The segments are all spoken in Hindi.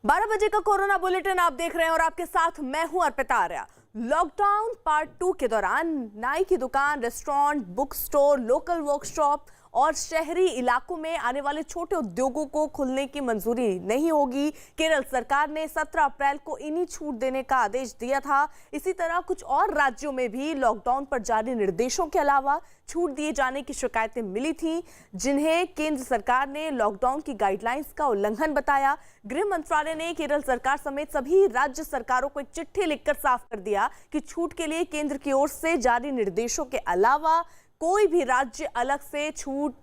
12 बजे का कोरोना बुलेटिन आप देख रहे हैं और आपके साथ मैं हूं अर्पिता आर्या। लॉकडाउन पार्ट 2 के दौरान नाई की दुकान, restaurant, book store, local workshop और शहरी इलाकों में आने वाले छोटे उद्योगों को खुलने की मंजूरी नहीं होगी। केरल सरकार ने 17 अप्रैल को इन्हीं छूट देने का आदेश दिया था। इसी तरह कुछ और राज्यों में भी लॉकडाउन पर जारी निर्देशों के अलावा छूट दिए जाने की शिकायतें मिली थीं, जिन्हें केंद्र सरकार ने लॉकडाउन की गाइडलाइंस का उल्लंघन बताया। गृह मंत्रालय ने केरल सरकार समेत सभी राज्य सरकारों को एक चिट्ठी लिखकर साफ कर दिया कि छूट के लिए केंद्र की ओर से जारी निर्देशों के अलावा कोई भी राज्य अलग से छूट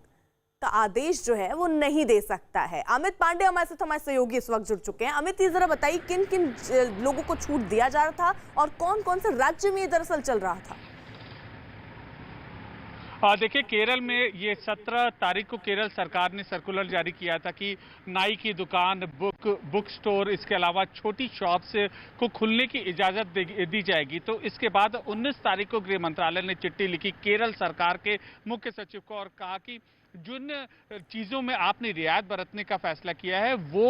का आदेश जो है वो नहीं दे सकता है। अमित पांडे हमारे साथ, हमारे सहयोगी इस वक्त जुड़ चुके हैं। अमित, ये जरा बताइए किन किन लोगों को छूट दिया जा रहा था और कौन कौन से राज्य में ये दरअसल चल रहा था? देखिए, केरल में ये 17 तारीख को केरल सरकार ने सर्कुलर जारी किया था कि नाई की दुकान, बुक स्टोर, इसके अलावा छोटी शॉप्स को खुलने की इजाज़त दी जाएगी। तो इसके बाद 19 तारीख को गृह मंत्रालय ने चिट्ठी लिखी केरल सरकार के मुख्य सचिव को और कहा कि जिन चीज़ों में आपने रियायत बरतने का फैसला किया है वो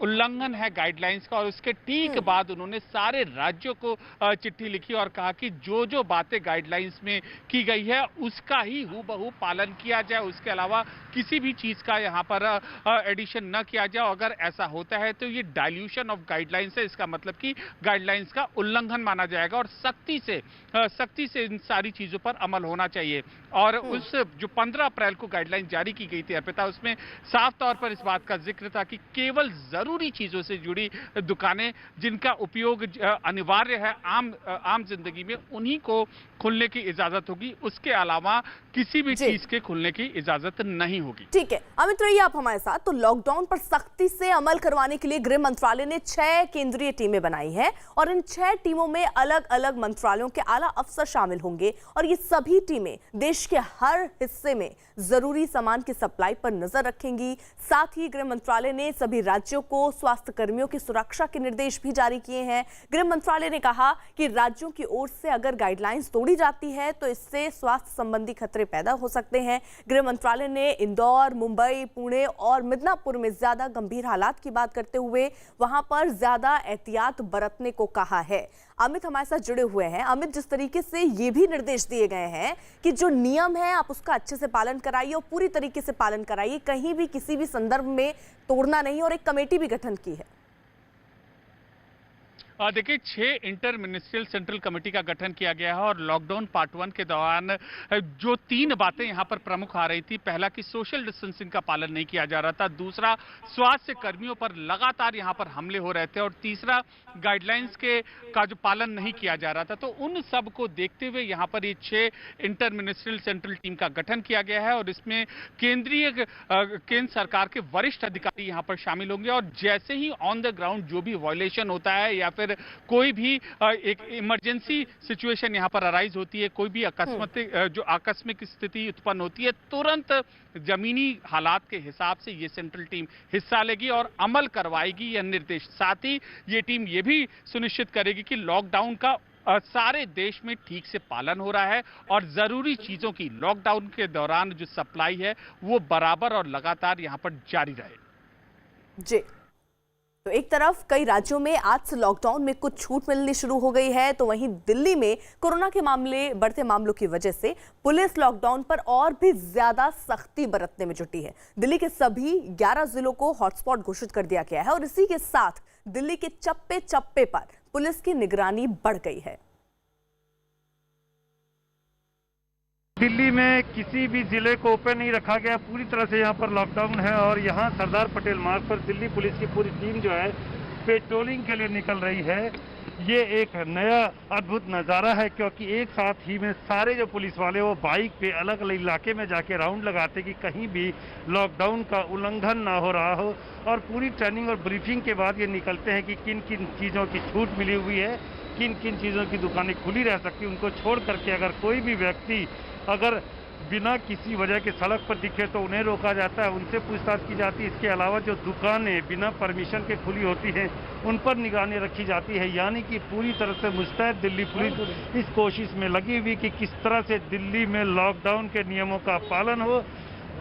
उल्लंघन है गाइडलाइंस का। और उसके ठीक बाद उन्होंने सारे राज्यों को चिट्ठी लिखी और कहा कि जो जो बातें गाइडलाइंस में की गई है उसका ही हूबहू पालन किया जाए, उसके अलावा किसी भी चीज़ का यहाँ पर एडिशन न किया जाए। अगर ऐसा होता है तो ये डाइल्यूशन ऑफ गाइडलाइंस है, इसका मतलब कि गाइडलाइंस का उल्लंघन माना जाएगा और सख्ती से इन सारी चीज़ों पर अमल होना चाहिए। और उस जो 15 अप्रैल को गाइडलाइन जारी की गई थी अर्पिता, उसमें साफ तौर पर इस बात का जिक्र था कि केवल जरूरी चीजों से जुड़ी दुकानें जिनका उपयोग अनिवार्य है आम जिंदगी में, उन्हीं को खुलने की इजाजत होगी। उसके अलावा किसी भी चीज के खुलने की इजाजत नहीं होगी। ठीक है अमित, रहिए आप हमारे साथ। तो लॉकडाउन पर सख्ती से अमल करवाने के लिए गृह मंत्रालय ने 6 केंद्रीय टीमें बनाई हैं और इन 6 टीमों में अलग अलग मंत्रालयों के आला अफसर शामिल होंगे और ये सभी टीमें देश के हर हिस्से में जरूरी सामान की सप्लाई पर नजर रखेंगी। साथ ही गृह मंत्रालय ने सभी राज्यों को स्वास्थ्य कर्मियों की सुरक्षा के निर्देश भी जारी किए हैं। गृह मंत्रालय ने कहा कि राज्यों की ओर से अगर गाइडलाइंस तोड़ी जाती है तो इससे स्वास्थ्य संबंधी खतरे पैदा हो सकते हैं। गृह मंत्रालय ने इंदौर, मुंबई, पुणे और मिदनापुर में ज्यादा गंभीर हालात की बात करते हुए वहां पर ज्यादा एहतियात बरतने को कहा है। अमित हमारे साथ जुड़े हुए हैं। अमित, जिस तरीके से ये भी निर्देश दिए गए हैं कि जो नियम है आप उसका अच्छे से पालन कराइए और पूरी तरीके से पालन कराइए, कहीं भी किसी भी संदर्भ में तोड़ना नहीं, और एक कमेटी भी गठन की है। देखिए, 6 इंटर मिनिस्ट्रियल सेंट्रल कमेटी का गठन किया गया है और लॉकडाउन पार्ट 1 के दौरान जो 3 बातें यहाँ पर प्रमुख आ रही थी, पहला कि सोशल डिस्टेंसिंग का पालन नहीं किया जा रहा था, दूसरा स्वास्थ्य कर्मियों पर लगातार यहाँ पर हमले हो रहे थे और तीसरा गाइडलाइंस का जो पालन नहीं किया जा रहा था। तो उन सब को देखते हुए यहाँ पर ये 6 इंटर मिनिस्ट्रियल सेंट्रल टीम का गठन किया गया है और इसमें केंद्र सरकार के वरिष्ठ अधिकारी यहाँ पर शामिल होंगे और जैसे ही ऑन द ग्राउंड जो भी वायलेशन होता है या फिर कोई भी एक इमरजेंसी सिचुएशन यहां पर अराइज होती है, कोई भी आकस्मिक स्थिति उत्पन्न होती है, तुरंत जमीनी हालात के हिसाब से ये सेंट्रल टीम हिस्सा लेगी और अमल करवाएगी यह निर्देश। साथ ही ये टीम ये भी सुनिश्चित करेगी कि लॉकडाउन का सारे देश में ठीक से पालन हो रहा है और जरूरी चीजों की लॉकडाउन के दौरान जो सप्लाई है वो बराबर और लगातार यहां पर जारी रहे। जी, तो एक तरफ कई राज्यों में आज से लॉकडाउन में कुछ छूट मिलनी शुरू हो गई है, तो वहीं दिल्ली में कोरोना के बढ़ते मामलों की वजह से पुलिस लॉकडाउन पर और भी ज्यादा सख्ती बरतने में जुटी है। दिल्ली के सभी 11 जिलों को हॉटस्पॉट घोषित कर दिया गया है और इसी के साथ दिल्ली के चप्पे चप्पे पर पुलिस की निगरानी बढ़ गई है। दिल्ली में किसी भी जिले को ओपन नहीं रखा गया, पूरी तरह से यहाँ पर लॉकडाउन है और यहाँ सरदार पटेल मार्ग पर दिल्ली पुलिस की पूरी टीम जो है पेट्रोलिंग के लिए निकल रही है। ये एक नया अद्भुत नज़ारा है क्योंकि एक साथ ही में सारे जो पुलिस वाले वो बाइक पे अलग अलग इलाके में जाके राउंड लगाते कि कहीं भी लॉकडाउन का उल्लंघन ना हो रहा हो और पूरी ट्रेनिंग और ब्रीफिंग के बाद ये निकलते हैं कि किन किन चीज़ों की छूट मिली हुई है, किन किन चीज़ों की दुकानें खुली रह सकती, उनको छोड़ करके अगर कोई भी व्यक्ति अगर बिना किसी वजह के सड़क पर दिखे तो उन्हें रोका जाता है, उनसे पूछताछ की जाती है। इसके अलावा जो दुकानें बिना परमिशन के खुली होती हैं उन पर निगरानी रखी जाती है। यानी कि पूरी तरह से मुस्तैद दिल्ली पुलिस इस कोशिश में लगी हुई कि किस तरह से दिल्ली में लॉकडाउन के नियमों का पालन हो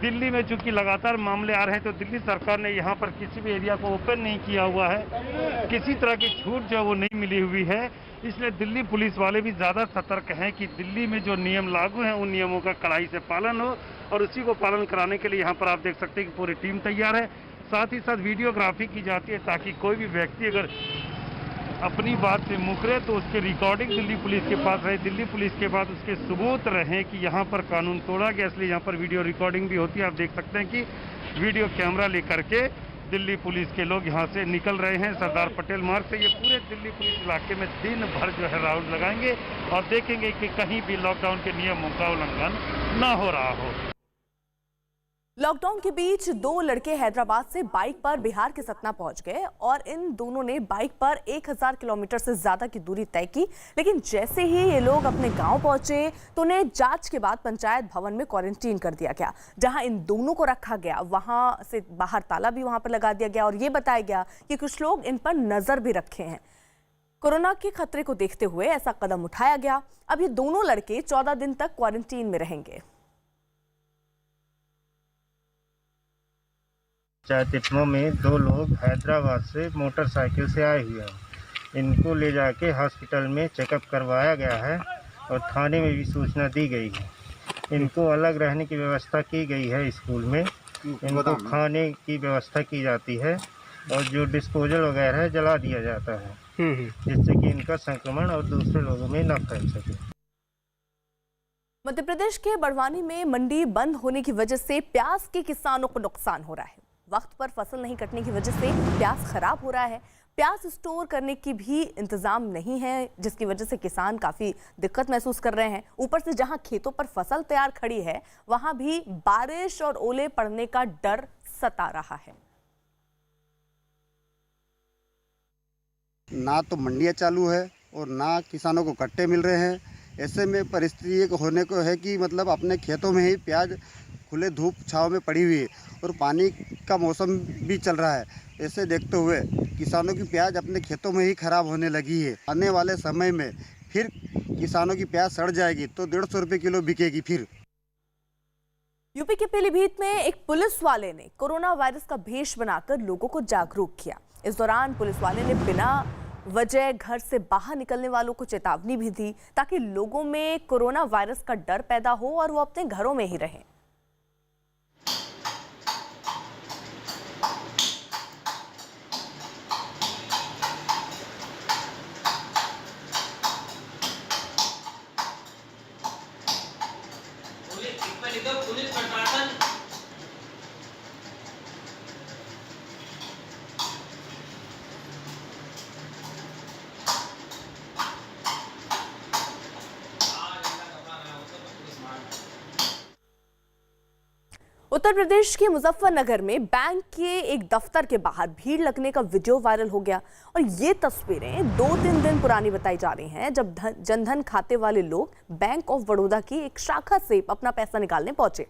दिल्ली में चूंकि लगातार मामले आ रहे हैं तो दिल्ली सरकार ने यहाँ पर किसी भी एरिया को ओपन नहीं किया हुआ है, किसी तरह की छूट जो है वो नहीं मिली हुई है। इसलिए दिल्ली पुलिस वाले भी ज़्यादा सतर्क हैं कि दिल्ली में जो नियम लागू हैं उन नियमों का कड़ाई से पालन हो, और उसी को पालन कराने के लिए यहाँ पर आप देख सकते हैं कि पूरी टीम तैयार है। साथ ही साथ वीडियोग्राफी की जाती है ताकि कोई भी व्यक्ति अगर अपनी बात से मुकरे तो उसकी रिकॉर्डिंग दिल्ली पुलिस के पास रहे, दिल्ली पुलिस के पास उसके सबूत रहें कि यहाँ पर कानून तोड़ा गया, इसलिए यहाँ पर वीडियो रिकॉर्डिंग भी होती है। आप देख सकते हैं कि वीडियो कैमरा लेकर के दिल्ली पुलिस के लोग यहाँ से निकल रहे हैं सरदार पटेल मार्ग से। ये पूरे दिल्ली पुलिस इलाके में दिन भर जो है राउंड लगाएंगे और देखेंगे कि कहीं भी लॉकडाउन के नियमों का उल्लंघन न हो रहा हो। लॉकडाउन के बीच दो लड़के हैदराबाद से बाइक पर बिहार के सतना पहुंच गए और इन दोनों ने बाइक पर 1000 किलोमीटर से ज्यादा की दूरी तय की। लेकिन जैसे ही ये लोग अपने गांव पहुंचे तो उन्हें जांच के बाद पंचायत भवन में क्वारंटीन कर दिया गया। जहां इन दोनों को रखा गया वहां से बाहर ताला भी वहां पर लगा दिया गया और ये बताया गया कि कुछ लोग इन पर नजर भी रखे हैं। कोरोना के खतरे को देखते हुए ऐसा कदम उठाया गया। अब ये दोनों लड़के 14 दिन तक क्वारंटीन में रहेंगे। चातिपमा में दो लोग हैदराबाद से मोटरसाइकिल से आए हुए हैं। इनको ले जाके हॉस्पिटल में चेकअप करवाया गया है और थाने में भी सूचना दी गई है। इनको अलग रहने की व्यवस्था की गई है स्कूल में। इनको खाने की व्यवस्था की जाती है और जो डिस्पोजल वगैरह है जला दिया जाता है, जिससे कि इनका संक्रमण और दूसरे लोगों में न फैल सके। मध्य प्रदेश के बड़वानी में मंडी बंद होने की वजह से प्याज के किसानों को नुकसान हो रहा है। वक्त पर फसल नहीं कटने की वजह से प्याज खराब हो रहा है। प्याज स्टोर करने की भी इंतजाम नहीं है, जिसकी वजह से किसान काफी दिक्कत महसूस कर रहे हैं। ऊपर से जहां खेतों पर फसल तैयार खड़ी है वहां भी बारिश और ओले पड़ने का डर सता रहा है। ना तो मंडियां चालू है और ना किसानों को कट्टे मिल रहे हैं। ऐसे में परिस्थिति एक होने को है कि मतलब अपने खेतों में ही प्याज खुले धूप छांव में पड़ी हुई है और पानी का मौसम भी चल रहा है। ऐसे देखते हुए किसानों की प्याज अपने खेतों में ही खराब होने लगी है। आने वाले समय में फिर किसानों की प्याज सड़ जाएगी तो 150 रुपये किलो बिकेगी। फिर यूपी के पीलीभीत में एक पुलिस वाले ने कोरोना वायरस का भेष बनाकर लोगों को जागरूक किया। इस दौरान पुलिस वाले ने बिना वजह घर से बाहर निकलने वालों को चेतावनी भी दी ताकि लोगों में कोरोना वायरस का डर पैदा हो और वो अपने घरों में ही रहें। पुलिस प्रशासन उत्तर प्रदेश के मुजफ्फरनगर में बैंक के एक दफ्तर के बाहर भीड़ लगने का वीडियो वायरल हो गया और ये तस्वीरें 2-3 दिन पुरानी बताई जा रही हैं, जब जनधन खाते वाले लोग बैंक ऑफ बड़ौदा की एक शाखा से अपना पैसा निकालने पहुंचे।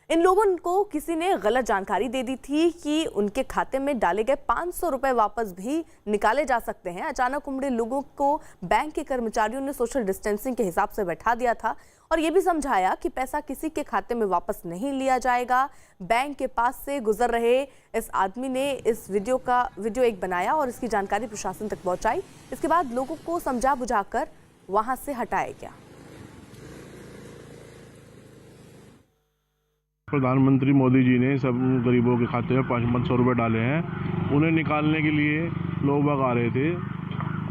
इन लोगों को किसी ने गलत जानकारी दे दी थी कि उनके खाते में डाले गए 500 रुपए वापस भी निकाले जा सकते हैं। अचानक उमड़े लोगों को बैंक के कर्मचारियों ने सोशल डिस्टेंसिंग के हिसाब से बैठा दिया था और ये भी समझाया कि पैसा किसी के खाते में वापस नहीं लिया जाएगा। बैंक के पास से गुजर रहे इस आदमी ने इस वीडियो एक बनाया और इसकी जानकारी प्रशासन तक पहुंचाई। इसके बाद लोगों को समझा बुझाकर वहां से हटाया गया। प्रधानमंत्री मोदी जी ने सब गरीबों के खाते में 500 रुपये डाले हैं। उन्हें निकालने के लिए लोग बाग आ रहे थे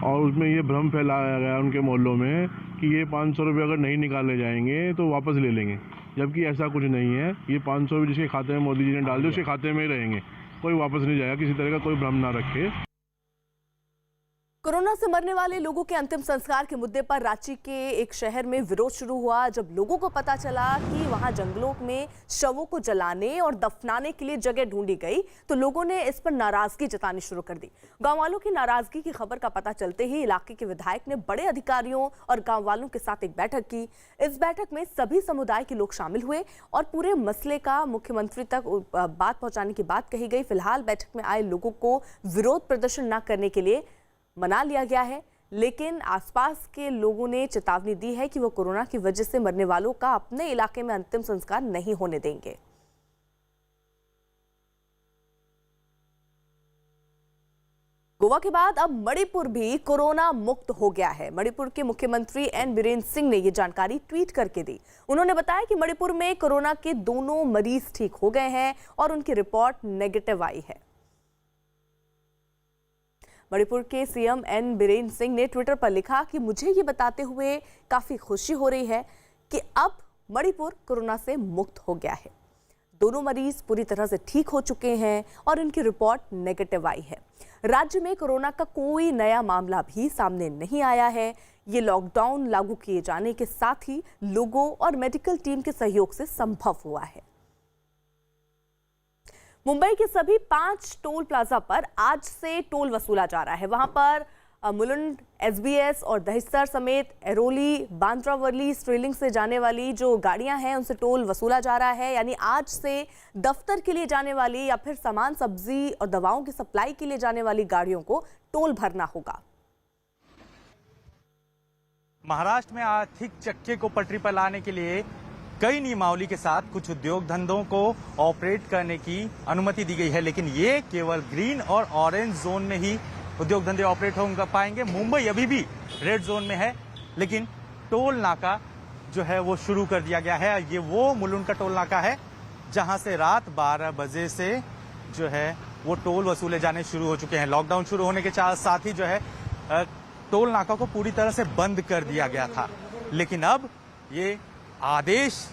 और उसमें ये भ्रम फैलाया गया उनके मोहल्लों में कि ये 500 रुपये अगर नहीं निकाले जाएंगे तो वापस ले लेंगे, जबकि ऐसा कुछ नहीं है। ये 500 रुपये जिसके खाते में मोदी जी ने डाल दिए उसके खाते में ही रहेंगे, कोई वापस नहीं जाएगा। किसी तरह का कोई भ्रम ना रखे। कोरोना से मरने वाले लोगों के अंतिम संस्कार के मुद्दे पर रांची के एक शहर में विरोध शुरू हुआ जब लोगों को पता चला कि वहां जंगलों में शवों को जलाने और दफनाने के लिए जगह ढूंढी गई तो लोगों ने इस पर नाराजगी जतानी शुरू कर दी। गांव वालों की नाराजगी की खबर का पता चलते ही इलाके के विधायक ने बड़े अधिकारियों और गाँव वालों के साथ एक बैठक की। इस बैठक में सभी समुदाय के लोग शामिल हुए और पूरे मसले का मुख्यमंत्री तक बात पहुंचाने की बात कही गई। फिलहाल बैठक में आए लोगों को विरोध प्रदर्शन न करने के लिए मना लिया गया है, लेकिन आसपास के लोगों ने चेतावनी दी है कि वो कोरोना की वजह से मरने वालों का अपने इलाके में अंतिम संस्कार नहीं होने देंगे। गोवा के बाद अब मणिपुर भी कोरोना मुक्त हो गया है। मणिपुर के मुख्यमंत्री एन बीरेन्द्र सिंह ने ये जानकारी ट्वीट करके दी। उन्होंने बताया कि मणिपुर में कोरोना के दोनों मरीज ठीक हो गए हैं और उनकी रिपोर्ट नेगेटिव आई है। मणिपुर के सीएम एन बीरेन्द्र सिंह ने ट्विटर पर लिखा कि मुझे ये बताते हुए काफी खुशी हो रही है कि अब मणिपुर कोरोना से मुक्त हो गया है। दोनों मरीज पूरी तरह से ठीक हो चुके हैं और इनकी रिपोर्ट नेगेटिव आई है। राज्य में कोरोना का कोई नया मामला भी सामने नहीं आया है। ये लॉकडाउन लागू किए जाने के साथ ही लोगों और मेडिकल टीम के सहयोग से संभव हुआ है। मुंबई के सभी 5 टोल प्लाजा पर आज से टोल वसूला जा रहा है। वहां पर मुलुंड, एसबीएस और दहिसर समेत एरोली, बांद्रा वर्ली, स्ट्रेलिंग से जाने वाली जो गाड़ियां हैं उनसे टोल वसूला जा रहा है। यानी आज से दफ्तर के लिए जाने वाली या फिर सामान, सब्जी और दवाओं की सप्लाई के लिए जाने वाली गाड़ियों को टोल भरना होगा। महाराष्ट्र में आर्थिक चक्के को पटरी पर लाने के लिए कई नियमावली के साथ कुछ उद्योग धंधों को ऑपरेट करने की अनुमति दी गई है, लेकिन ये केवल ग्रीन और ऑरेंज जोन में ही उद्योग धंधे ऑपरेट हो पाएंगे। मुंबई अभी भी रेड जोन में है, लेकिन टोल नाका जो है वो शुरू कर दिया गया है। ये वो मुलुंड का टोल नाका है जहां से रात 12 बजे से जो है वो टोल वसूले जाने शुरू हो चुके हैं। लॉकडाउन शुरू होने के साथ ही जो है टोल नाका को पूरी तरह से बंद कर दिया गया था, लेकिन अब ये आदेश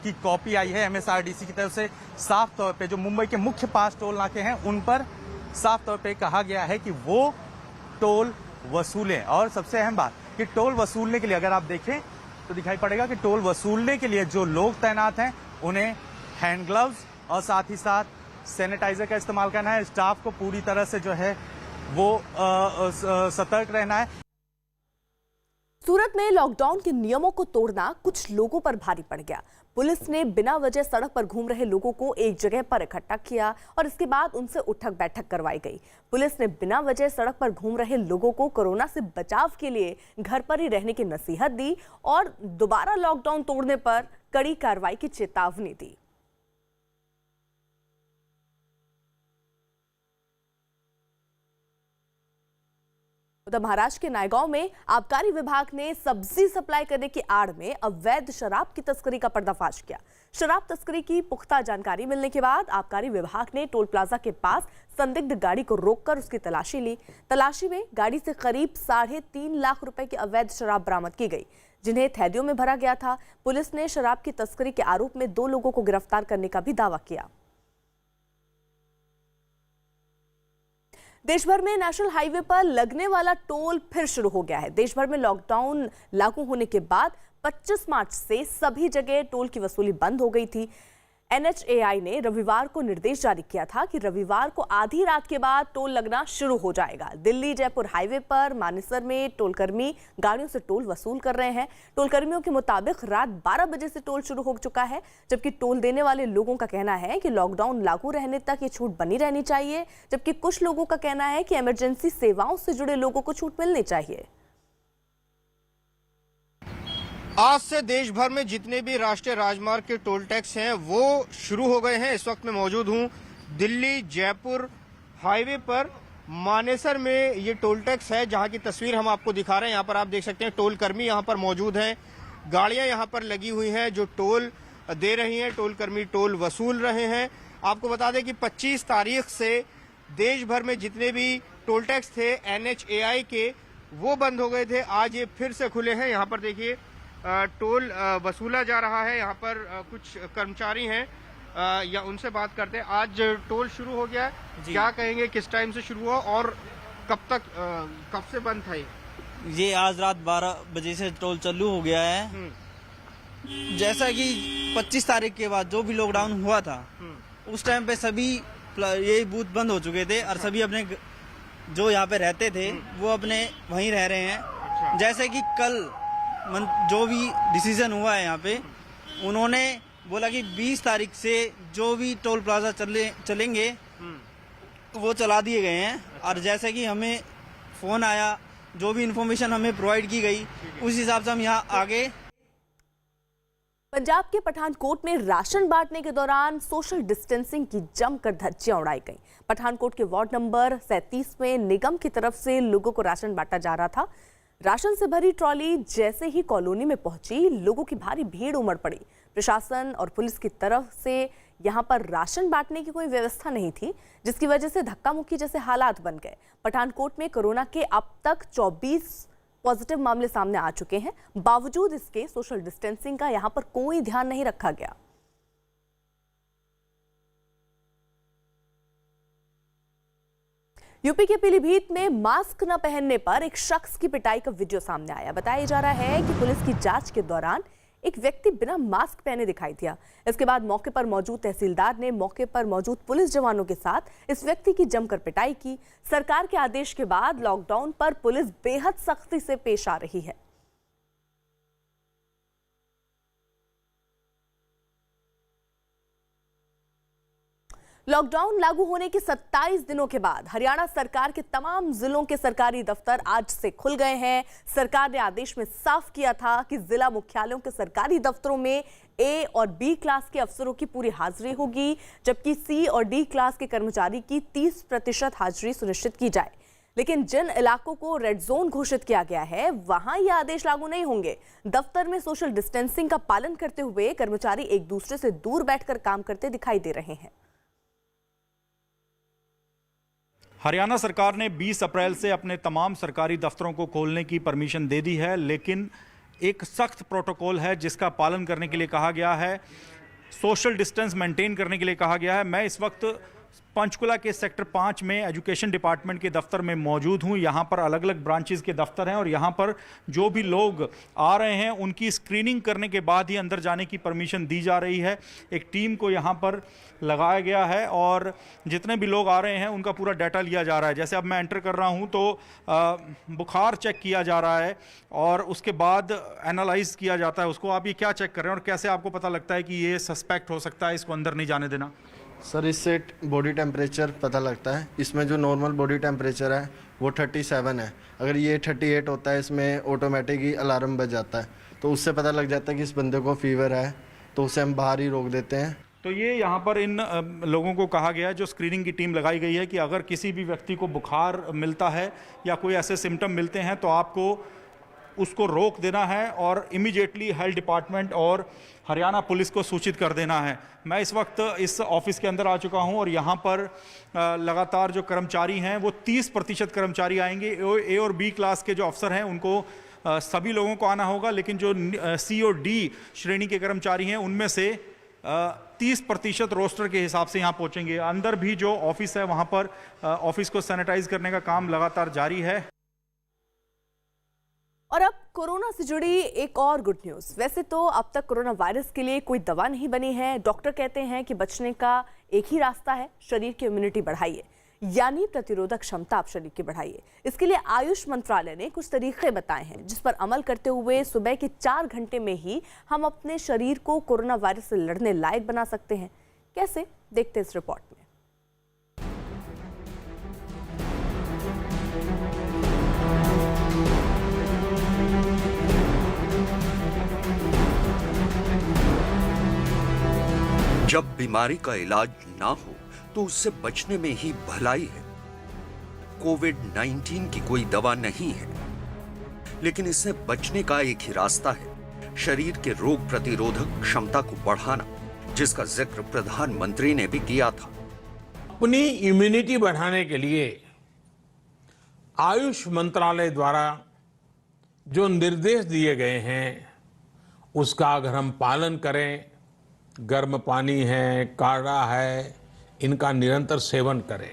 की कॉपी आई है एमएसआरडीसी की तरफ से। साफ तौर पे जो मुंबई के मुख्य 5 टोल नाके हैं उन पर साफ तौर पे कहा गया है कि वो टोल वसूलें। और सबसे अहम बात कि टोल वसूलने के लिए अगर आप देखें तो दिखाई पड़ेगा कि टोल वसूलने के लिए जो लोग तैनात हैं उन्हें हैंड ग्लव्स और साथ ही साथ सैनिटाइजर का इस्तेमाल करना है। स्टाफ को पूरी तरह से जो है वो सतर्क रहना है। सूरत में लॉकडाउन के नियमों को तोड़ना कुछ लोगों पर भारी पड़ गया। पुलिस ने बिना वजह सड़क पर घूम रहे लोगों को एक जगह पर इकट्ठा किया और इसके बाद उनसे उठक बैठक करवाई गई। पुलिस ने बिना वजह सड़क पर घूम रहे लोगों को कोरोना से बचाव के लिए घर पर ही रहने की नसीहत दी और दोबारा लॉकडाउन तोड़ने पर कड़ी कार्रवाई की चेतावनी दी। उधर महाराष्ट्र के नायगांव में आबकारी विभाग ने सब्जी सप्लाई करने की आड़ में अवैध शराब की तस्करी का पर्दाफाश किया। शराब तस्करी की पुख्ता जानकारी मिलने के बाद आबकारी विभाग ने टोल प्लाजा के पास संदिग्ध गाड़ी को रोककर उसकी तलाशी ली। तलाशी में गाड़ी से करीब 3.5 लाख रुपए की अवैध शराब बरामद की गई, जिन्हें थैलियों में भरा गया था। पुलिस ने शराब की तस्करी के आरोप में 2 लोगों को गिरफ्तार करने का भी दावा किया। देश भर में नेशनल हाईवे पर लगने वाला टोल फिर शुरू हो गया है। देश भर में लॉकडाउन लागू होने के बाद 25 मार्च से सभी जगह टोल की वसूली बंद हो गई थी। NHAI ने रविवार को निर्देश जारी किया था कि रविवार को आधी रात के बाद टोल लगना शुरू हो जाएगा। दिल्ली जयपुर हाईवे पर मानेसर में टोलकर्मी गाड़ियों से टोल वसूल कर रहे हैं। टोलकर्मियों के मुताबिक रात 12 बजे से टोल शुरू हो चुका है, जबकि टोल देने वाले लोगों का कहना है कि लॉकडाउन लागू रहने तक ये छूट बनी रहनी चाहिए, जबकि कुछ लोगों का कहना है कि इमरजेंसी सेवाओं से जुड़े लोगों को छूट मिलनी चाहिए। आज से देश भर में जितने भी राष्ट्रीय राजमार्ग के टोल टैक्स हैं वो शुरू हो गए हैं। इस वक्त मैं मौजूद हूं दिल्ली जयपुर हाईवे पर। मानेसर में ये टोल टैक्स है जहां की तस्वीर हम आपको दिखा रहे हैं। यहां पर आप देख सकते हैं टोल कर्मी यहां पर मौजूद हैं, गाड़ियां यहां पर लगी हुई हैं जो टोल दे रही हैं। टोल कर्मी टोल वसूल रहे हैं। आपको बता दें कि 25 तारीख से देश भर में जितने भी टोल टैक्स थे NHAI के वो बंद हो गए थे। आज ये फिर से खुले हैं। यहाँ पर देखिए टोल वसूला जा रहा है। यहाँ पर कुछ कर्मचारी हैं या उनसे बात करते हैं। आज टोल शुरू हो गया है, क्या कहेंगे, किस टाइम से शुरू हुआ और कब से बंद था ये? आज रात 12 बजे से टोल चालू हो गया है। जैसा कि 25 तारीख के बाद जो भी लॉकडाउन हुआ था उस टाइम पे सभी ये बूथ बंद हो चुके थे और सभी अपने जो यहाँ पे रहते थे वो अपने वहीं रह रहे हैं। जैसे कि कल जो भी डिसीजन हुआ है यहाँ पे, उन्होंने बोला कि 20 तारीख से जो भी टोल प्लाजा चलेंगे वो चला दिए गए हैं। और जैसे कि हमें फ़ोन आया, जो भी इन्फॉर्मेशन हमें प्रोवाइड की गई, उस हिसाब से हम यहाँ आगे पंजाब के पठानकोट में राशन बांटने के दौरान सोशल डिस्टेंसिंग की जमकर धज्जियां उड़ाई गई। पठानकोट के वार्ड नंबर 37 में निगम की तरफ से लोगों को राशन बांटा जा रहा था। राशन से भरी ट्रॉली जैसे ही कॉलोनी में पहुंची, लोगों की भारी भीड़ उमड़ पड़ी। प्रशासन और पुलिस की तरफ से यहां पर राशन बांटने की कोई व्यवस्था नहीं थी, जिसकी वजह से धक्का मुक्की जैसे हालात बन गए। पठानकोट में कोरोना के अब तक 24 पॉजिटिव मामले सामने आ चुके हैं। बावजूद इसके सोशल डिस्टेंसिंग का यहां पर कोई ध्यान नहीं रखा गया। यूपी के पीलीभीत में मास्क न पहनने पर एक शख्स की पिटाई का वीडियो सामने आया। बताया जा रहा है कि पुलिस की जांच के दौरान एक व्यक्ति बिना मास्क पहने दिखाई दिया। इसके बाद मौके पर मौजूद तहसीलदार ने मौके पर मौजूद पुलिस जवानों के साथ इस व्यक्ति की जमकर पिटाई की। सरकार के आदेश के बाद लॉकडाउन पर पुलिस बेहद सख्ती से पेश आ रही है। लॉकडाउन लागू होने के 27 दिनों के बाद हरियाणा सरकार के तमाम जिलों के सरकारी दफ्तर आज से खुल गए हैं। सरकार ने आदेश में साफ किया था कि जिला मुख्यालयों के सरकारी दफ्तरों में ए और बी क्लास के अफसरों की पूरी हाजिरी होगी, जबकि सी और डी क्लास के कर्मचारी की 30% हाजिरी सुनिश्चित की जाए। लेकिन जिन इलाकों को रेड जोन घोषित किया गया है, वहां ये आदेश लागू नहीं होंगे। दफ्तर में सोशल डिस्टेंसिंग का पालन करते हुए कर्मचारी एक दूसरे से दूर बैठकर काम करते दिखाई दे रहे हैं। हरियाणा सरकार ने 20 अप्रैल से अपने तमाम सरकारी दफ्तरों को खोलने की परमिशन दे दी है, लेकिन एक सख्त प्रोटोकॉल है जिसका पालन करने के लिए कहा गया है। सोशल डिस्टेंस मेंटेन करने के लिए कहा गया है। मैं इस वक्त पंचकुला के सेक्टर 5 में एजुकेशन डिपार्टमेंट के दफ्तर में मौजूद हूं। यहां पर अलग अलग ब्रांचेस के दफ्तर हैं और यहां पर जो भी लोग आ रहे हैं उनकी स्क्रीनिंग करने के बाद ही अंदर जाने की परमिशन दी जा रही है। एक टीम को यहां पर लगाया गया है और जितने भी लोग आ रहे हैं उनका पूरा डाटा लिया जा रहा है। जैसे अब मैं एंटर कर रहा हूं तो बुखार चेक किया जा रहा है और उसके बाद एनालाइज किया जाता है उसको। आप ये क्या चेक कर रहे हैं और कैसे आपको पता लगता है कि ये सस्पेक्ट हो सकता है, इसको अंदर नहीं जाने देना? सर, इससे बॉडी टेम्परेचर पता लगता है। इसमें जो नॉर्मल बॉडी टेम्परेचर है वो 37 है। अगर ये 38 होता है, इसमें ऑटोमेटिक ही अलार्म बज जाता है, तो उससे पता लग जाता है कि इस बंदे को फीवर है, तो उसे हम बाहर ही रोक देते हैं। तो ये यहाँ पर इन लोगों को कहा गया है, जो स्क्रीनिंग की टीम लगाई गई है, कि अगर किसी भी व्यक्ति को बुखार मिलता है या कोई ऐसे सिम्टम मिलते हैं तो आपको उसको रोक देना है और इमीडिएटली हेल्थ डिपार्टमेंट और हरियाणा पुलिस को सूचित कर देना है। मैं इस वक्त इस ऑफिस के अंदर आ चुका हूं और यहाँ पर लगातार जो कर्मचारी हैं वो 30% कर्मचारी आएंगे। ए और बी क्लास के जो अफसर हैं उनको सभी लोगों को आना होगा, लेकिन जो सी और डी श्रेणी के कर्मचारी हैं उनमें से 30% रोस्टर के हिसाब से यहाँ पहुँचेंगे। अंदर भी जो ऑफिस है वहाँ पर ऑफिस को सैनिटाइज करने का काम लगातार जारी है। और अब कोरोना से जुड़ी एक और गुड न्यूज़। वैसे तो अब तक कोरोना वायरस के लिए कोई दवा नहीं बनी है। डॉक्टर कहते हैं कि बचने का एक ही रास्ता है, शरीर की इम्यूनिटी बढ़ाइए, यानी प्रतिरोधक क्षमता आप शरीर की बढ़ाइए। इसके लिए आयुष मंत्रालय ने कुछ तरीके बताए हैं, जिस पर अमल करते हुए सुबह के 4 घंटे में ही हम अपने शरीर को कोरोना वायरस से लड़ने लायक बना सकते हैं। कैसे, देखते हैं इस रिपोर्ट में। जब बीमारी का इलाज ना हो तो उससे बचने में ही भलाई है। कोविड-19 की कोई दवा नहीं है, लेकिन इससे बचने का एक ही रास्ता है, शरीर के रोग प्रतिरोधक क्षमता को बढ़ाना, जिसका जिक्र प्रधानमंत्री ने भी किया था। अपनी इम्यूनिटी बढ़ाने के लिए आयुष मंत्रालय द्वारा जो निर्देश दिए गए हैं उसका अगर हम पालन करें, गर्म पानी है, काढ़ा है, इनका निरंतर सेवन करें।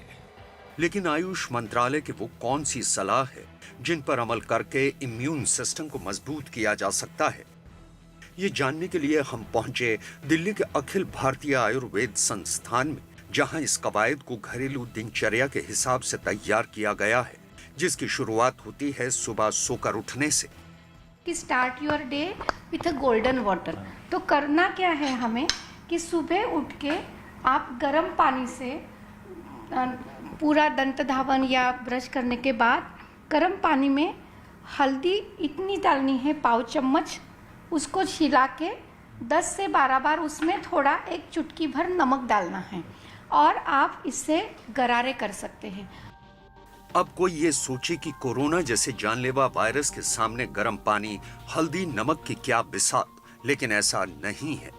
लेकिन आयुष मंत्रालय की वो कौन सी सलाह है जिन पर अमल करके इम्यून सिस्टम को मजबूत किया जा सकता है? ये जानने के लिए हम पहुंचे दिल्ली के अखिल भारतीय आयुर्वेद संस्थान में, जहां इस कवायद को घरेलू दिनचर्या के हिसाब से तैयार किया गया है, जिसकी शुरुआत होती है सुबह सोकर उठने से। कि start your day with a golden water. तो करना क्या है हमें कि सुबह उठ के आप गर्म पानी से पूरा दंत धावन या ब्रश करने के बाद गर्म पानी में हल्दी इतनी डालनी है, पाव चम्मच, उसको छिला के 10 से 12 बार उसमें थोड़ा एक चुटकी भर नमक डालना है और आप इससे गरारे कर सकते हैं। अब कोई ये सोचे कि कोरोना जैसे जानलेवा वायरस के सामने गर्म पानी, हल्दी, नमक की क्या बिसात, लेकिन ऐसा नहीं है।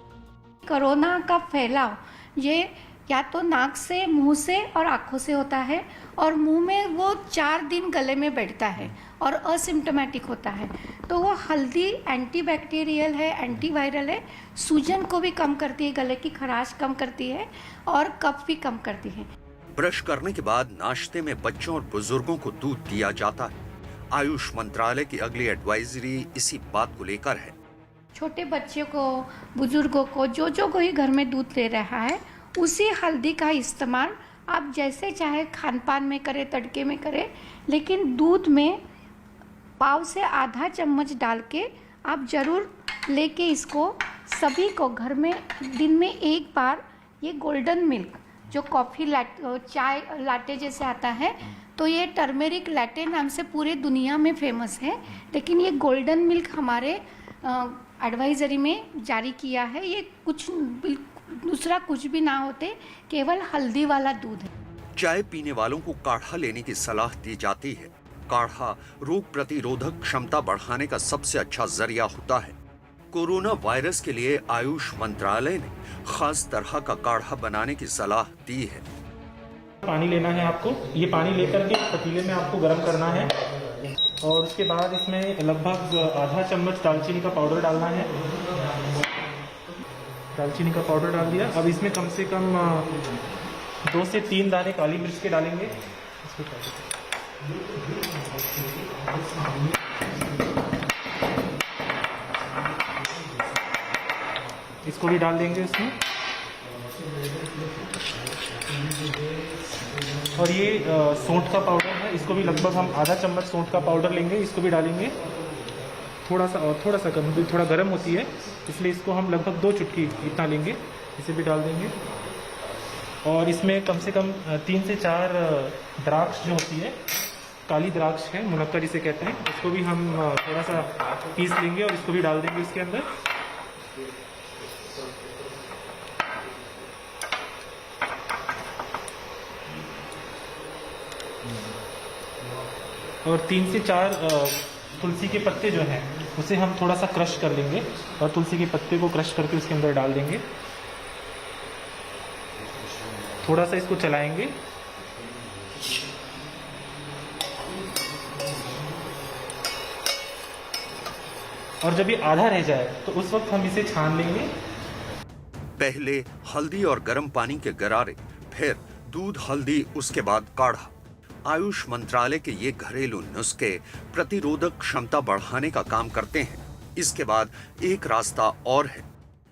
कोरोना का फैलाव ये या तो नाक से, मुंह से और आंखों से होता है और मुंह में वो 4 दिन गले में बैठता है और असिम्टोमेटिक होता है। तो वो हल्दी एंटीबैक्टीरियल है, एंटीवायरल है, सूजन को भी कम करती है, गले की खराश कम करती है और कफ भी कम करती है। ब्रश करने के बाद नाश्ते में बच्चों और बुजुर्गों को दूध दिया जाता है। आयुष मंत्रालय की अगली एडवाइजरी इसी बात को लेकर है। छोटे बच्चों को, बुजुर्गों को, जो कोई घर में दूध ले रहा है, उसी हल्दी का इस्तेमाल आप जैसे चाहे खान पान में करें, तड़के में करें, लेकिन दूध में पाव से आधा चम्मच डाल के आप जरूर लेके इसको सभी को घर में दिन में एक बार ये गोल्डन मिल्क जो कॉफ़ी चाय लाटे जैसे आता है, तो ये टर्मेरिक लाटे नाम से पूरे दुनिया में फेमस है, लेकिन ये गोल्डन मिल्क हमारे एडवाइजरी में जारी किया है। ये कुछ दूसरा कुछ भी ना होते, केवल हल्दी वाला दूध है। चाय पीने वालों को काढ़ा लेने की सलाह दी जाती है। काढ़ा रोग प्रतिरोधक क्षमता बढ़ाने का सबसे अच्छा जरिया होता है। कोरोना वायरस के लिए आयुष मंत्रालय ने खास तरह का काढ़ा बनाने की सलाह दी है। पानी लेना है आपको, ये पानी लेकर के पतीले में आपको गर्म करना है और उसके बाद इसमें लगभग आधा चम्मच दालचीनी का पाउडर डालना है। दालचीनी का पाउडर डाल दिया। अब इसमें कम से कम 2 से 3 दाने काली मिर्च के डालेंगे। इसको भी डाल देंगे इसमें। और ये सौंठ का पाउडर है, इसको भी लगभग हम आधा चम्मच सौंठ का पाउडर लेंगे, इसको भी डालेंगे। थोड़ा सा कम, थोड़ा गर्म होती है इसलिए इसको हम लगभग 2 चुटकी इतना लेंगे, इसे भी डाल देंगे। और इसमें कम से कम 3 से 4 द्राक्ष जो होती है, काली द्राक्ष है, मुनक्का जिसे कहते हैं, इसको भी हम थोड़ा सा पीस लेंगे और इसको भी डाल देंगे इसके अंदर। और 3 से 4 तुलसी के पत्ते जो हैं उसे हम थोड़ा सा क्रश कर लेंगे और तुलसी के पत्ते को क्रश करके उसके अंदर डाल देंगे। थोड़ा सा इसको चलाएंगे। और जब ये आधा रह जाए तो उस वक्त हम इसे छान लेंगे। पहले हल्दी और गर्म पानी के गरारे, फिर दूध, हल्दी, उसके बाद काढ़ा। आयुष मंत्रालय के ये घरेलू नुस्खे प्रतिरोधक क्षमता बढ़ाने का काम करते हैं। इसके बाद एक रास्ता और है।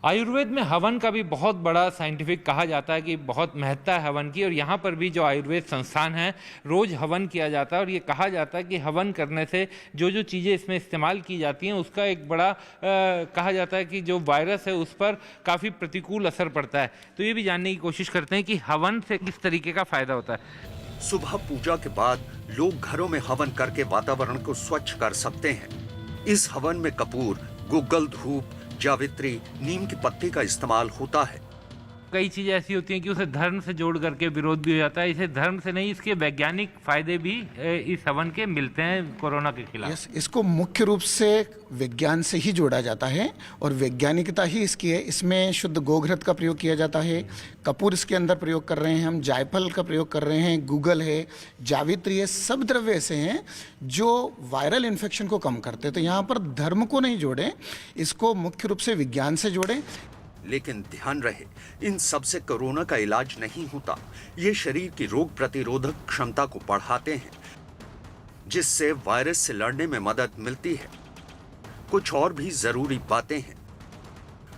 आयुर्वेद में हवन का भी बहुत बड़ा साइंटिफिक कहा जाता है कि बहुत महत्ता है हवन की, और यहाँ पर भी जो आयुर्वेद संस्थान है रोज हवन किया जाता है। और ये कहा जाता है कि हवन करने से जो जो चीज़ें इसमें इस्तेमाल की जाती हैं उसका एक बड़ा कहा जाता है कि जो वायरस है उस पर काफ़ी प्रतिकूल असर पड़ता है। तो ये भी जानने की कोशिश करते हैं कि हवन से किस तरीके का फायदा होता है। सुबह पूजा के बाद लोग घरों में हवन करके वातावरण को स्वच्छ कर सकते हैं। इस हवन में कपूर, गुग्गल, धूप, जावित्री, नीम के पत्ते का इस्तेमाल होता है। कई चीज़ें ऐसी होती हैं कि उसे धर्म से जोड़ करके विरोध भी हो जाता है। इसे धर्म से नहीं, इसके वैज्ञानिक फायदे भी इस हवन के मिलते हैं कोरोना के खिलाफ। इसको मुख्य रूप से विज्ञान से ही जोड़ा जाता है और वैज्ञानिकता ही इसकी है। इसमें शुद्ध गोघृत का प्रयोग किया जाता है, कपूर इसके अंदर प्रयोग कर रहे हैं हम, जायफल का प्रयोग कर रहे हैं, गूगल है, जावित्री है, सब द्रव्य ऐसे हैं जो वायरल इन्फेक्शन को कम करते हैं। तो यहाँ पर धर्म को नहीं जोड़ें, इसको मुख्य रूप से विज्ञान से जोड़ें। लेकिन ध्यान रहे, इन सब से कोरोना का इलाज नहीं होता। ये शरीर की रोग प्रतिरोधक क्षमता को बढ़ाते हैं, जिससे वायरस से लड़ने में मदद मिलती है। कुछ और भी जरूरी बातें हैं।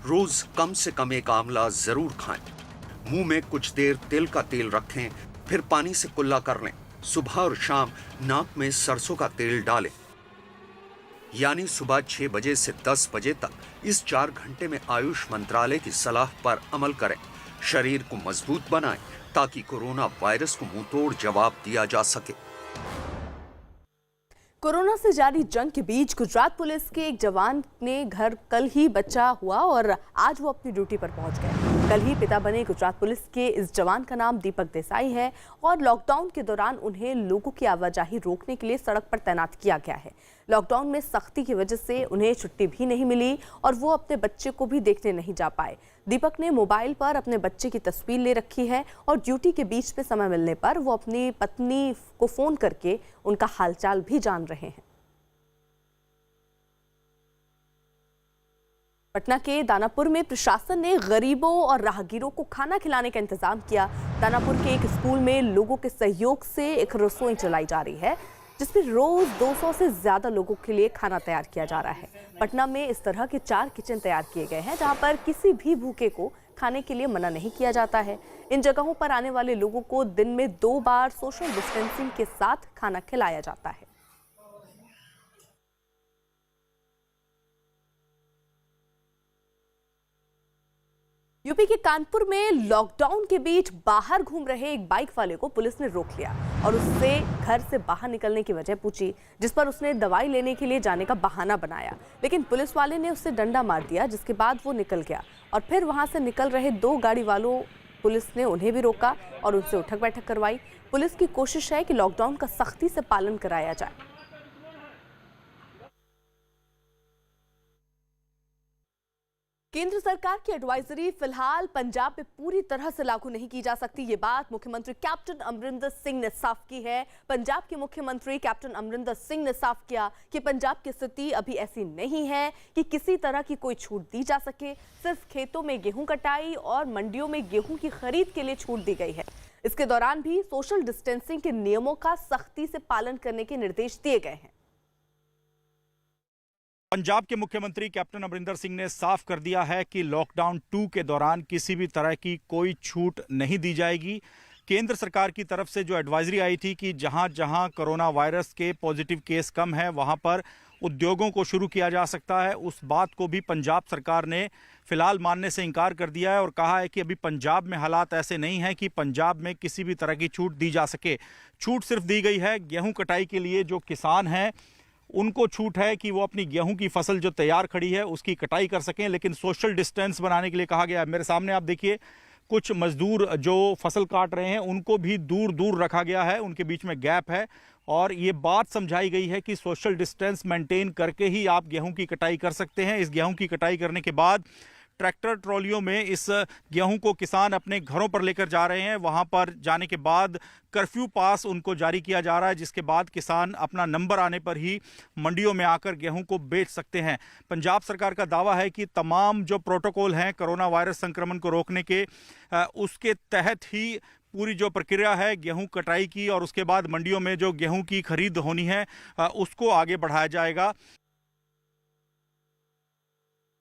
रोज कम से कम एक आंवला जरूर खाएं। मुंह में कुछ देर तिल का तेल रखें, फिर पानी से कुल्ला कर लें। सुबह और शाम नाक में सरसों का तेल डालें। यानी सुबह 6 बजे से 10 बजे तक इस 4 घंटे में आयुष मंत्रालय की सलाह पर अमल करें। शरीर को मजबूत बनाएं ताकि कोरोना वायरस को मुंहतोड़ जवाब दिया जा सके। कोरोना से जारी जंग के बीच गुजरात पुलिस के एक जवान ने घर कल ही बचा हुआ और आज वो अपनी ड्यूटी पर पहुंच गए। कल ही पिता बने गुजरात पुलिस के इस जवान का नाम दीपक देसाई है और लॉकडाउन के दौरान उन्हें लोगों की आवाजाही रोकने के लिए सड़क पर तैनात किया गया है। लॉकडाउन में सख्ती की वजह से उन्हें छुट्टी भी नहीं मिली और वो अपने बच्चे को भी देखने नहीं जा पाए। दीपक ने मोबाइल पर अपने बच्चे की तस्वीर ले रखी है और ड्यूटी के बीच में समय मिलने पर वो अपनी पत्नी को फोन करके उनका हालचाल भी जान रहे हैं। पटना के दानापुर में प्रशासन ने गरीबों और राहगीरों को खाना खिलाने का इंतजाम किया। दानापुर के एक स्कूल में लोगों के सहयोग से एक रसोई चलाई जा रही है जिसमें रोज 200 से ज्यादा लोगों के लिए खाना तैयार किया जा रहा है। पटना में इस तरह के 4 किचन तैयार किए गए हैं जहां पर किसी भी भूखे को खाने के लिए मना नहीं किया जाता है। इन जगहों पर आने वाले लोगों को दिन में 2 बार सोशल डिस्टेंसिंग के साथ खाना खिलाया जाता है। यूपी के कानपुर में लॉकडाउन के बीच बाहर घूम रहे एक बाइक वाले को पुलिस ने रोक लिया और उससे घर से बाहर निकलने की वजह पूछी, जिस पर उसने दवाई लेने के लिए जाने का बहाना बनाया। लेकिन पुलिस वाले ने उससे डंडा मार दिया जिसके बाद वो निकल गया और फिर वहां से निकल रहे 2 गाड़ी वालों पुलिस ने उन्हें भी रोका और उनसे उठक बैठक करवाई। पुलिस की कोशिश है कि लॉकडाउन का सख्ती से पालन कराया जाए। केंद्र सरकार की एडवाइजरी फिलहाल पंजाब में पूरी तरह से लागू नहीं की जा सकती। ये बात मुख्यमंत्री कैप्टन अमरिंदर सिंह ने साफ की है। पंजाब के मुख्यमंत्री कैप्टन अमरिंदर सिंह ने साफ किया कि पंजाब की स्थिति अभी ऐसी नहीं है कि किसी तरह की कोई छूट दी जा सके। सिर्फ खेतों में गेहूं कटाई और मंडियों में गेहूं की खरीद के लिए छूट दी गई है। इसके दौरान भी सोशल डिस्टेंसिंग के नियमों का सख्ती से पालन करने के निर्देश दिए गए हैं। पंजाब के मुख्यमंत्री कैप्टन अमरिंदर सिंह ने साफ कर दिया है कि लॉकडाउन 2 के दौरान किसी भी तरह की कोई छूट नहीं दी जाएगी। केंद्र सरकार की तरफ से जो एडवाइजरी आई थी कि जहां जहां कोरोना वायरस के पॉजिटिव केस कम है वहां पर उद्योगों को शुरू किया जा सकता है, उस बात को भी पंजाब सरकार ने फिलहाल मानने से इनकार कर दिया है और कहा है कि अभी पंजाब में हालात ऐसे नहीं हैं कि पंजाब में किसी भी तरह की छूट दी जा सके। छूट सिर्फ दी गई है गेहूं कटाई के लिए। जो किसान हैं उनको छूट है कि वो अपनी गेहूं की फसल जो तैयार खड़ी है उसकी कटाई कर सकें, लेकिन सोशल डिस्टेंस बनाने के लिए कहा गया है। मेरे सामने आप देखिए कुछ मजदूर जो फसल काट रहे हैं उनको भी दूर दूर रखा गया है, उनके बीच में गैप है और ये बात समझाई गई है कि सोशल डिस्टेंस मेंटेन करके ही आप गेहूं की कटाई कर सकते हैं। इस गेहूं की कटाई करने के बाद ट्रैक्टर ट्रॉलियों में इस गेहूं को किसान अपने घरों पर लेकर जा रहे हैं। वहां पर जाने के बाद कर्फ्यू पास उनको जारी किया जा रहा है, जिसके बाद किसान अपना नंबर आने पर ही मंडियों में आकर गेहूं को बेच सकते हैं। पंजाब सरकार का दावा है कि तमाम जो प्रोटोकॉल हैं कोरोना वायरस संक्रमण को रोकने के, उसके तहत ही पूरी जो प्रक्रिया है गेहूं कटाई की और उसके बाद मंडियों में जो गेहूं की खरीद होनी है उसको आगे बढ़ाया जाएगा।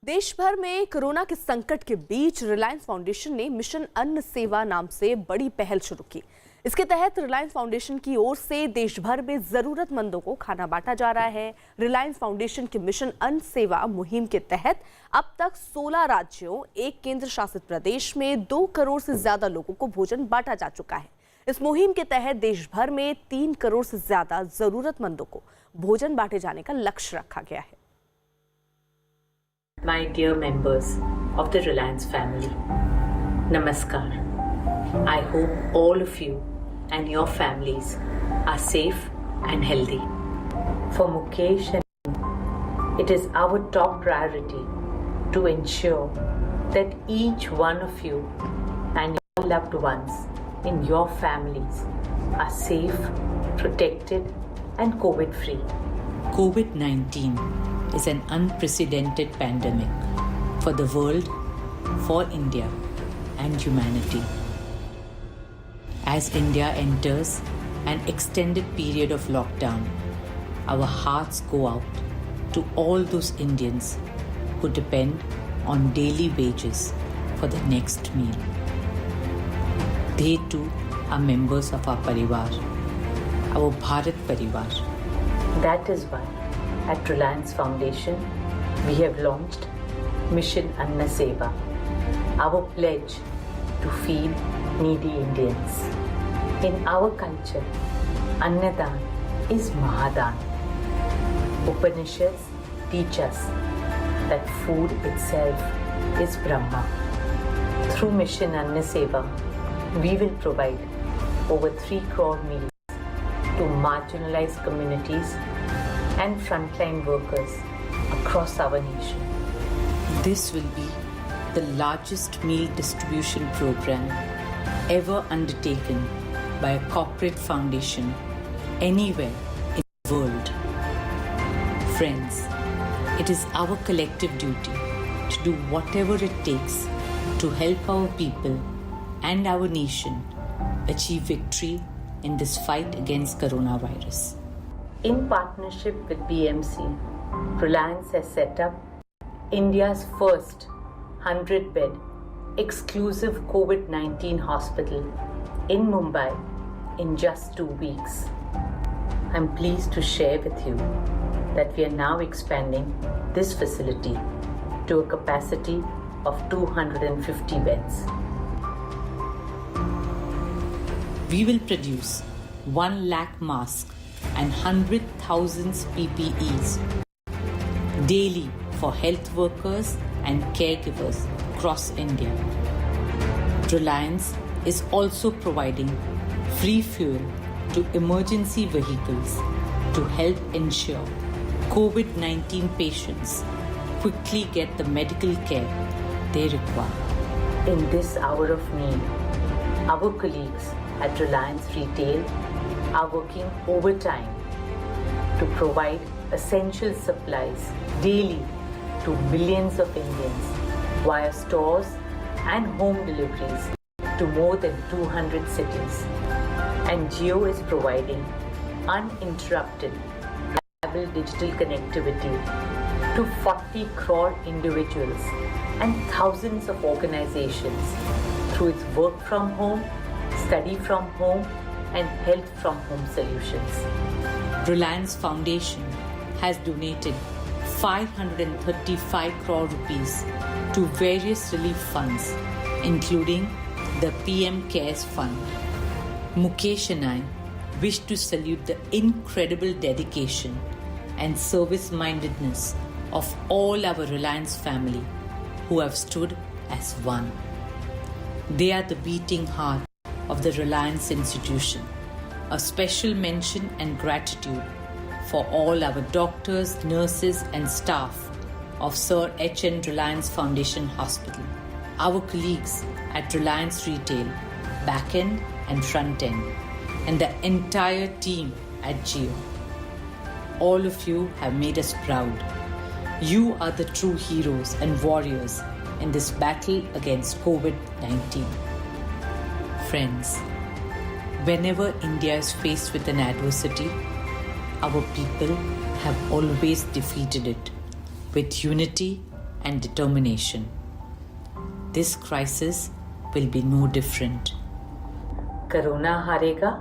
देश भर में कोरोना के संकट के बीच रिलायंस फाउंडेशन ने मिशन अन्न सेवा नाम से बड़ी पहल शुरू की। इसके तहत रिलायंस फाउंडेशन की ओर से देश भर में जरूरतमंदों को खाना बांटा जा रहा है। रिलायंस फाउंडेशन के मिशन अन्न सेवा मुहिम के तहत अब तक 16 राज्यों, 1 केंद्र शासित प्रदेश में 2 करोड़ से ज्यादा लोगों को भोजन बांटा जा चुका है। इस मुहिम के तहत देश भर में 3 करोड़ से ज्यादा जरूरतमंदों को भोजन बांटे जाने का लक्ष्य रखा गया है। My dear members of the Reliance family, Namaskar. I hope all of you and your families are safe and healthy. For Mukesh and me, it is our top priority to ensure that each one of you and your loved ones in your families are safe, protected and COVID-free. COVID-19 is an unprecedented pandemic for the world, for India and humanity. As India enters an extended period of lockdown, our hearts go out to all those Indians who depend on daily wages for the next meal. They too are members of our Parivar, our Bharat Parivar. That is why at Reliance Foundation, we have launched Mission Anna Seva, our pledge to feed needy Indians. In our culture, Annadan is Mahadan. Upanishads teach us that food itself is Brahma. Through Mission Anna Seva, we will provide over 3 crore meals to marginalized communities and frontline workers across our nation. This will be the largest meal distribution program ever undertaken by a corporate foundation anywhere in the world. Friends, it is our collective duty to do whatever it takes to help our people and our nation achieve victory in this fight against coronavirus. In partnership with BMC, Reliance has set up India's first 100-bed exclusive COVID-19 hospital in Mumbai in just 2 weeks. I'm pleased to share with you that we are now expanding this facility to a capacity of 250 beds. We will produce 1 lakh masks and 100,000 PPEs daily for health workers and caregivers across India. Reliance is also providing free fuel to emergency vehicles to help ensure COVID-19 patients quickly get the medical care they require. In this hour of need, our colleagues at Reliance Retail are working overtime to provide essential supplies daily to millions of Indians via stores and home deliveries to more than 200 cities. And Jio is providing uninterrupted reliable digital connectivity to 40 crore individuals and thousands of organizations through its work from home, study from home, and health from home solutions. Reliance Foundation has donated 535 crore rupees to various relief funds, including the PM CARES Fund. Mukesh and I wish to salute the incredible dedication and service-mindedness of all our Reliance family who have stood as one. They are the beating heart of the Reliance institution. A special mention and gratitude for all our doctors, nurses and staff of Sir H.N. Reliance Foundation Hospital, our colleagues at Reliance Retail, back-end and front-end, and the entire team at Jio. All of you have made us proud. You are the true heroes and warriors in this battle against COVID-19. Friends, whenever India is faced with an adversity, our people have always defeated it with unity and determination. This crisis will be no different. Corona हारेगा,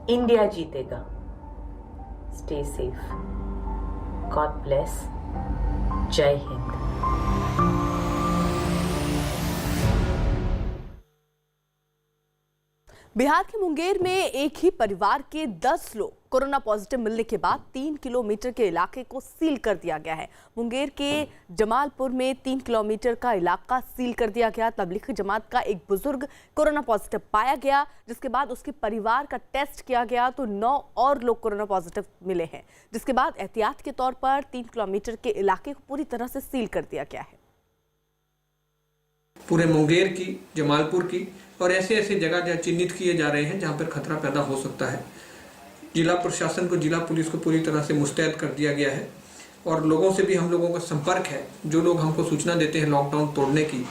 India जीतेगा. Stay safe. God bless. Jai Hind. Bihar के मुंगेर में एक ही परिवार के 10 लोग कोरोना पॉजिटिव मिलने के बाद 3 किलोमीटर के इलाके को सील कर दिया गया है। मुंगेर के जमालपुर में 3 किलोमीटर का इलाका सील कर दिया गया। तबलीगी जमात का एक बुजुर्ग कोरोना पॉजिटिव पाया गया, जिसके बाद उसके परिवार का टेस्ट किया गया तो 9 और लोग कोरोना पॉजिटिव मिले हैं, जिसके बाद एहतियात के तौर पर 3 किलोमीटर के इलाके को पूरी तरह से सील कर दिया गया है। पूरे मुंगेर की, जमालपुर की और ऐसे ऐसे जगह जहाँ चिन्हित किए जा रहे हैं जहाँ पर खतरा पैदा हो सकता है। जिला प्रशासन को, जिला पुलिस को पूरी तरह से मुस्तैद कर दिया गया है और लोगों से भी हम लोगों का संपर्क है। जो लोग हमको सूचना देते हैं लॉकडाउन तोड़ने की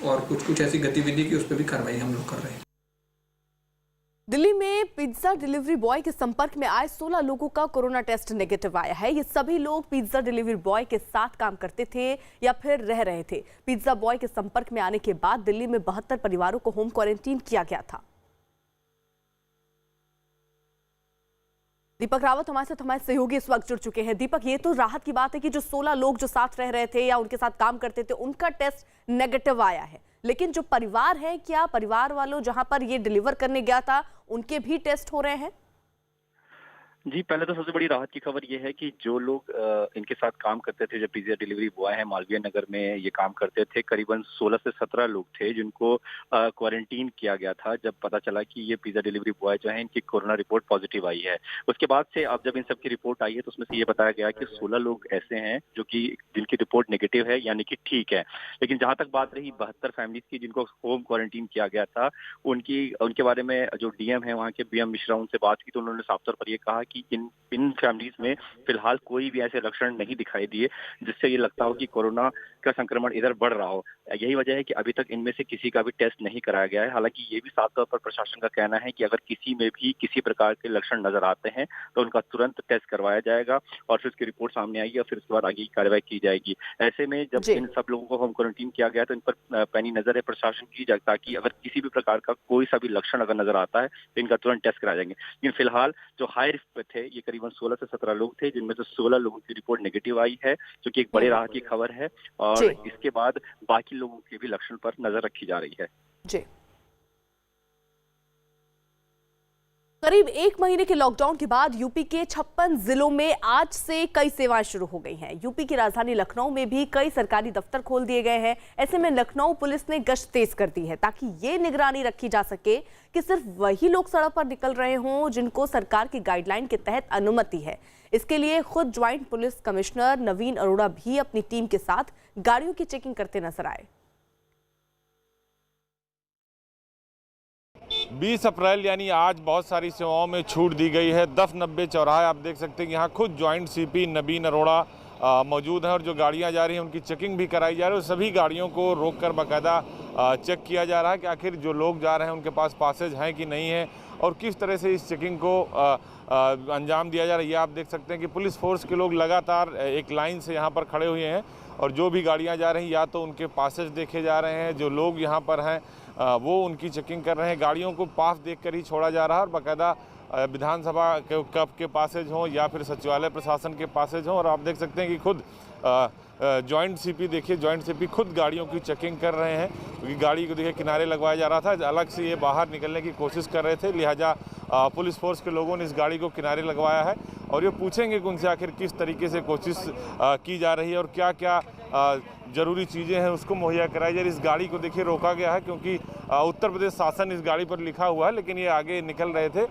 और कुछ ऐसी गतिविधि की, उस पर भी कार्रवाई हम लोग कर रहे हैं। दिल्ली में पिज्जा डिलीवरी बॉय के संपर्क में आए 16 लोगों का कोरोना टेस्ट नेगेटिव आया है। ये सभी लोग पिज्जा डिलीवरी बॉय के साथ काम करते थे या फिर रह रहे थे। पिज्जा बॉय के संपर्क में आने के बाद दिल्ली में 72 परिवारों को होम क्वारंटीन किया गया था। दीपक रावत हमारे सहयोगी इस वक्त जुड़ चुके हैं। दीपक, ये तो राहत की बात है कि जो 16 लोग जो साथ रह रहे थे या उनके साथ काम करते थे उनका टेस्ट नेगेटिव आया है, लेकिन जो परिवार है, क्या परिवार वालों जहां पर ये डिलीवर करने गया था उनके भी टेस्ट हो रहे हैं? जी, पहले तो सबसे बड़ी राहत की खबर ये है कि जो लोग इनके साथ काम करते थे, जो पिज्जा डिलीवरी बॉय हैं, मालवीय नगर में ये काम करते थे, करीबन 16 से 17 लोग थे जिनको क्वारंटीन किया गया था जब पता चला कि ये पिज्जा डिलीवरी बॉय जो है इनकी कोरोना रिपोर्ट पॉजिटिव आई है। उसके बाद से अब जब इन सब की रिपोर्ट आई है तो उसमें से ये बताया गया कि 16 लोग ऐसे हैं जो कि जिनकी रिपोर्ट नेगेटिव है, यानी कि ठीक है। लेकिन जहां तक बात रही 72 फैमिलीज की जिनको होम क्वारंटीन किया गया था, उनके बारे में जो डीएम है वहाँ के बीएम मिश्रा, उनसे बात की तो उन्होंने साफ तौर पर ये कहा कि इन फैमिलीज में फिलहाल कोई भी ऐसे लक्षण नहीं दिखाई दिए जिससे ये लगता हो कि कोरोना का संक्रमण इधर बढ़ रहा हो। यही वजह है कि अभी तक इनमें से किसी का भी टेस्ट नहीं कराया गया है। हालांकि ये भी साफ तौर पर प्रशासन का कहना है कि अगर किसी में भी किसी प्रकार के लक्षण नजर आते हैं तो उनका तुरंत टेस्ट करवाया जाएगा और फिर उसकी रिपोर्ट सामने आएगी और फिर उसके बाद आगे की कार्रवाई की जाएगी। ऐसे में जब इन सब लोगों को होम क्वारंटीन किया गया तो इन पर पैनी नजर है प्रशासन की, ताकि अगर किसी भी प्रकार का कोई सा भी लक्षण अगर नजर आता है तो इनका तुरंत टेस्ट कराया जाएंगे। लेकिन फिलहाल जो हाई रिस्क पे थे ये करीबन 16 से 17 लोग थे, जिनमें से 16 लोगों की रिपोर्ट नेगेटिव आई है, जो कि एक बड़ी राहत की खबर है। और इसके बाद बाकी लोगों के भी लक्षण पर नजर रखी जा रही है। जी, करीब 1 महीने के लॉकडाउन के बाद यूपी के 56 जिलों में आज से कई सेवाएं शुरू हो गई हैं। यूपी की राजधानी लखनऊ में भी कई सरकारी दफ्तर खोल दिए गए हैं। ऐसे में लखनऊ पुलिस ने गश्त तेज कर दी है ताकि ये निगरानी रखी जा सके कि सिर्फ वही लोग सड़क पर निकल रहे हों जिनको सरकार की गाइडलाइन के तहत अनुमति है। इसके लिए खुद ज्वाइंट पुलिस कमिश्नर नवीन अरोड़ा भी अपनी टीम के साथ गाड़ियों की चेकिंग करते नजर आए। 20 अप्रैल यानी आज बहुत सारी सेवाओं में छूट दी गई है। 10-90 चौराहे आप देख सकते हैं, यहाँ खुद ज्वाइंट सीपी नवीन अरोड़ा मौजूद हैं और जो गाड़ियाँ जा रही हैं उनकी चेकिंग भी कराई जा रही है। सभी गाड़ियों को रोककर बाकायदा चेक किया जा रहा है कि आखिर जो लोग जा रहे हैं उनके पास पासेज हैं कि नहीं है और किस तरह से इस चेकिंग को अंजाम दिया जा रहा है। ये आप देख सकते हैं कि पुलिस फोर्स के लोग लगातार एक लाइन से यहाँ पर खड़े हुए हैं और जो भी गाड़ियाँ जा रही हैं या तो उनके पासेज देखे जा रहे हैं, जो लोग यहाँ पर हैं वो उनकी चेकिंग कर रहे हैं। गाड़ियों को पास देखकर ही छोड़ा जा रहा है और बाकायदा विधानसभा के पासेज हों या फिर सचिवालय प्रशासन के पासेज हों। और आप देख सकते हैं कि खुद जॉइंट सीपी देखिए, जॉइंट सीपी खुद गाड़ियों की चेकिंग कर रहे हैं क्योंकि गाड़ी को देखिए किनारे लगवाया जा रहा था, अलग से ये बाहर निकलने की कोशिश कर रहे थे, लिहाजा पुलिस फोर्स के लोगों ने इस गाड़ी को किनारे लगवाया है और ये पूछेंगे कि उनसे आखिर किस तरीके से कोशिश की जा रही है और क्या क्या ज़रूरी चीज़ें हैं उसको मुहैया कराई जा रही है। इस गाड़ी को देखिए रोका गया है क्योंकि उत्तर प्रदेश शासन इस गाड़ी पर लिखा हुआ है, लेकिन ये आगे निकल रहे थे,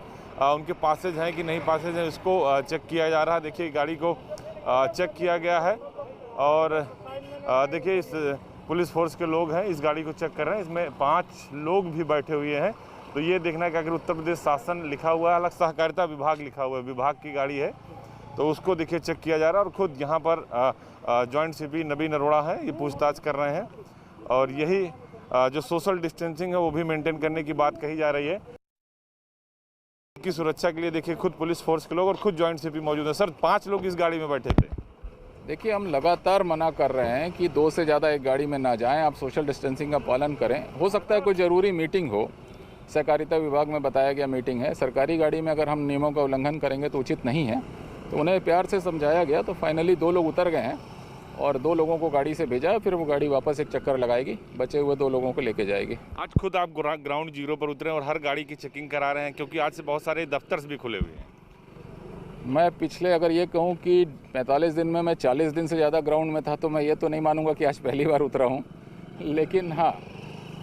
उनके पासेज हैं कि नहीं पासेज हैं इसको चेक किया जा रहा है। देखिए गाड़ी को चेक किया गया है और देखिए इस पुलिस फोर्स के लोग हैं इस गाड़ी को चेक कर रहे हैं। इसमें 5 लोग भी बैठे हुए हैं, तो ये देखना है कि अगर उत्तर प्रदेश शासन लिखा हुआ है, अलग सहकारिता विभाग लिखा हुआ है, विभाग की गाड़ी है, तो उसको देखिए चेक किया जा रहा है। और खुद यहाँ पर जॉइंट सीपी नवीन अरोड़ा है, ये पूछताछ कर रहे हैं और यही जो सोशल डिस्टेंसिंग है वो भी मेंटेन करने की बात कही जा रही है। की सुरक्षा के लिए देखिए खुद पुलिस फोर्स के लोग और खुद जॉइंट सीपी मौजूद है। सर 5 लोग इस गाड़ी में बैठे थे। देखिए हम लगातार मना कर रहे हैं कि 2 से ज़्यादा एक गाड़ी में ना जाएं, आप सोशल डिस्टेंसिंग का पालन करें। हो सकता है कोई ज़रूरी मीटिंग हो, सहकारिता विभाग में बताया गया मीटिंग है, सरकारी गाड़ी में अगर हम नियमों का उल्लंघन करेंगे तो उचित नहीं है, तो उन्हें प्यार से समझाया गया। तो फाइनली 2 लोग उतर गए हैं और 2 लोगों को गाड़ी से भेजा, फिर वो गाड़ी वापस एक चक्कर लगाएगी, बचे हुए 2 लोगों को लेके जाएगी। आज खुद आप ग्राउंड जीरो पर उतरे और हर गाड़ी की चेकिंग करा रहे हैं क्योंकि आज से बहुत सारे दफ्तर भी खुले हुए हैं। मैं पिछले अगर ये कहूँ कि 45 दिन में मैं 40 दिन से ज़्यादा ग्राउंड में था तो मैं ये तो नहीं मानूंगा कि आज पहली बार उतरा हूँ, लेकिन हाँ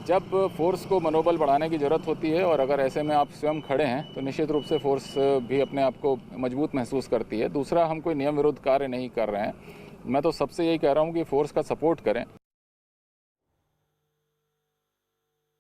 जब फोर्स को मनोबल बढ़ाने की ज़रूरत होती है और अगर ऐसे में आप स्वयं खड़े हैं तो निश्चित रूप से फोर्स भी अपने आप को मजबूत महसूस करती है। दूसरा, हम कोई नियम विरुद्ध कार्य नहीं कर रहे हैं, मैं तो सबसे यही कह रहा हूँ कि फोर्स का सपोर्ट करें।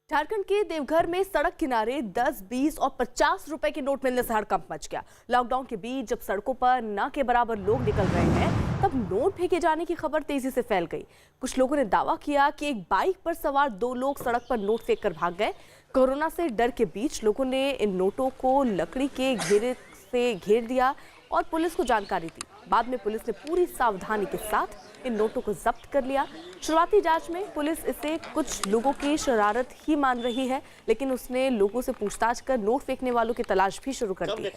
झारखंड के देवघर में सड़क किनारे 10, 20 और 50 रुपए के नोट मिलने से हड़कंप मच गया। लॉकडाउन के बीच जब सड़कों पर न के बराबर लोग निकल रहे हैं तब नोट फेंके जाने की खबर तेजी से फैल गई। कुछ लोगों ने दावा किया कि एक बाइक पर सवार 2 लोग सड़क पर नोट फेंककर भाग गए। कोरोना से डर के बीच लोगों ने इन नोटों को लकड़ी के घेरे से घेर दिया और पुलिस को जानकारी दी। बाद में पुलिस ने पूरी सावधानी के साथ इन नोटों को जब्त कर लिया। शुरुआती जांच में पुलिस इसे कुछ लोगों की शरारत ही मान रही है, लेकिन उसने लोगों से पूछताछ कर नोट फेंकने वालों की तलाश भी शुरू कर दी।